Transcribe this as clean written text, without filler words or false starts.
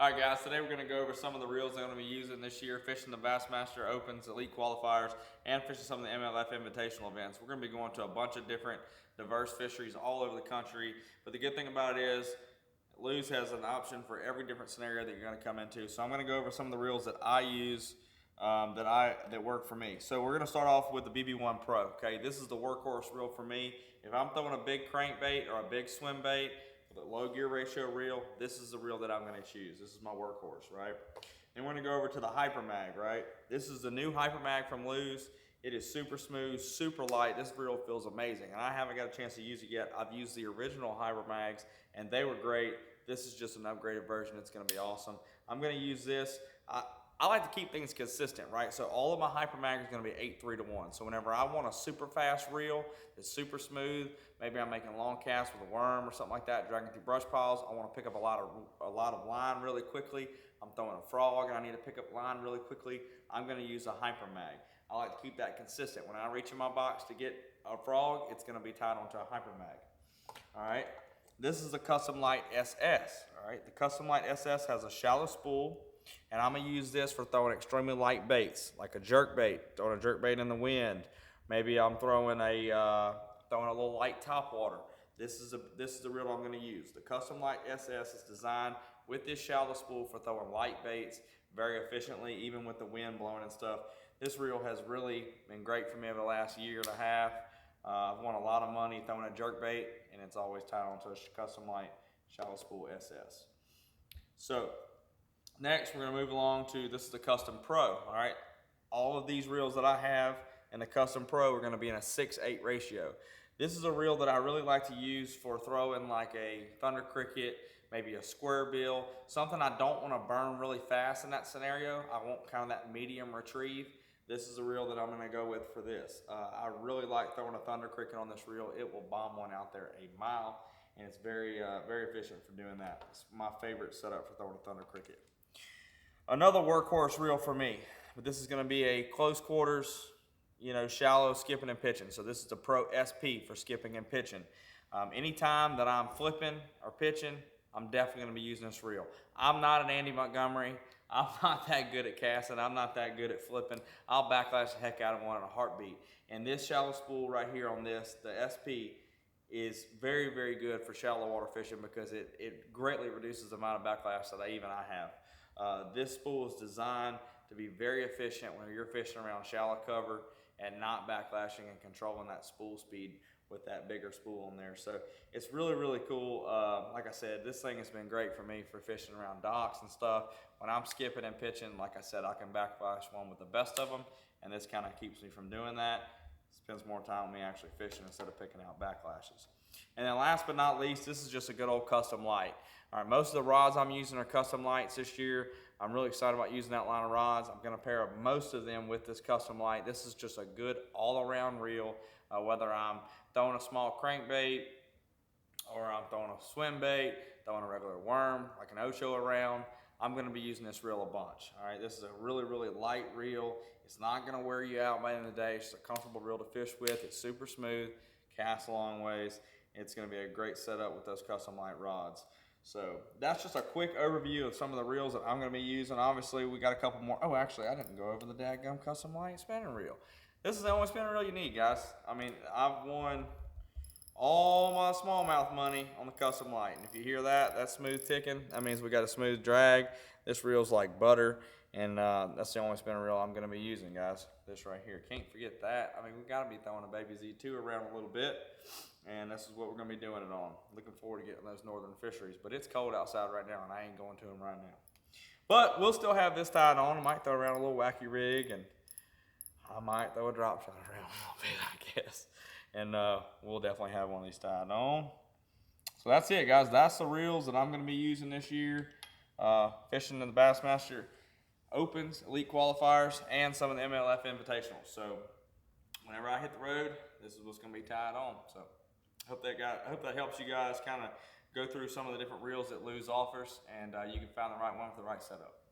Alright guys, today we're going to go over some of the reels I'm going to be using this year, fishing the Bassmaster Opens, Elite Qualifiers, and fishing some of the MLF Invitational events. We're going to be going to a bunch of different diverse fisheries all over the country, but the good thing about it is Lews has an option for every different scenario that you're going to come into. So I'm going to go over some of the reels that I use that work for me. So we're going to start off with the BB1 Pro. Okay, this is the workhorse reel for me. If I'm throwing a big crankbait or a big swim bait, the low gear ratio reel, this is the reel that I'm going to choose. This is my workhorse, right? Then we're going to go over to the Hyper Mag, right? This is the new Hyper Mag from Lews. It is super smooth, super light. This reel feels amazing, and I haven't got a chance to use it yet. I've used the original Hyper Mags, and they were great. This is just an upgraded version. It's going to be awesome. I'm going to use this. I like to keep things consistent, right? So all of my Hyper Mag is going to be 8-3-1. So whenever I want a super fast reel that's super smooth, maybe I'm making a long cast with a worm or something like that, dragging through brush piles, I want to pick up a lot of line really quickly. I'm throwing a frog and I need to pick up line really quickly. I'm going to use a Hyper Mag. I like to keep that consistent. When I reach in my box to get a frog, it's going to be tied onto a Hyper Mag. All right. This is the Custom Light SS. All right. The Custom Light SS has a shallow spool. And I'm going to use this for throwing extremely light baits, like a jerk bait, throwing a jerk bait in the wind. Maybe I'm throwing a little light top water. This is the reel I'm going to use. The Custom Light SS is designed with this shallow spool for throwing light baits very efficiently, even with the wind blowing and stuff. This reel has really been great for me over the last year and a half. I've won a lot of money throwing a jerk bait, and it's always tied onto a Custom Light shallow spool SS. So next, we're going to move along to, this is the Custom Pro, all right? All of these reels that I have in the Custom Pro are going to be in a 6-8 ratio. This is a reel that I really like to use for throwing like a thunder cricket, maybe a square bill, something I don't want to burn really fast in that scenario. I want kind of that medium retrieve. This is a reel that I'm going to go with for this. I really like throwing a thunder cricket on this reel. It will bomb one out there a mile, and it's very efficient for doing that. It's my favorite setup for throwing a thunder cricket. Another workhorse reel for me, but this is going to be a close quarters, shallow skipping and pitching. So this is the Pro SP for skipping and pitching. Anytime that I'm flipping or pitching, I'm definitely going to be using this reel. I'm not an Andy Montgomery. I'm not that good at casting. I'm not that good at flipping. I'll backlash the heck out of one in a heartbeat. And this shallow spool right here on this, the SP, is very, very good for shallow water fishing because it greatly reduces the amount of backlash that I have. This spool is designed to be very efficient when you're fishing around shallow cover and not backlashing and controlling that spool speed with that bigger spool on there. So it's really, really cool. Like I said, this thing has been great for me for fishing around docks and stuff. When I'm skipping and pitching, like I said, I can backlash one with the best of them, and this kind of keeps me from doing that. Spends more time with me actually fishing instead of picking out backlashes. And then last but not least, this is just a good old Custom Light. All right, most of the rods I'm using are Custom Lights this year. I'm really excited about using that line of rods. I'm going to pair up most of them with this Custom Light. This is just a good all-around reel, whether I'm throwing a small crankbait or I'm throwing a swim bait, throwing a regular worm like an Ocho around. I'm going to be using this reel a bunch. All right, this is a really, really light reel. It's not going to wear you out by the end of the day. It's just a comfortable reel to fish with. It's super smooth, casts a long ways. It's going to be a great setup with those Custom Light rods. So that's just a quick overview of some of the reels that I'm going to be using. Obviously, we got a couple more. Oh, actually, I didn't go over the dadgum Custom Light spinning reel. This is the only spinning reel you need, guys. I mean, I've won all my smallmouth money on the Custom Light. And if you hear that, that's smooth ticking. That means we got a smooth drag. This reel's like butter. And that's the only spinning reel I'm going to be using, guys. This right here. Can't forget that. I mean, we got to be throwing a baby Z2 around a little bit. And this is what we're going to be doing it on. Looking forward to getting those northern fisheries. But it's cold outside right now, and I ain't going to them right now. But we'll still have this tied on. I might throw around a little wacky rig, and I might throw a drop shot around a little bit, I guess. And we'll definitely have one of these tied on. So that's it, guys. That's the reels that I'm going to be using this year. Fishing in the Bassmaster Opens, Elite Qualifiers, and some of the MLF Invitationals. So whenever I hit the road, this is what's going to be tied on. So I hope that helps you guys kind of go through some of the different reels that Lews offers, and you can find the right one for the right setup.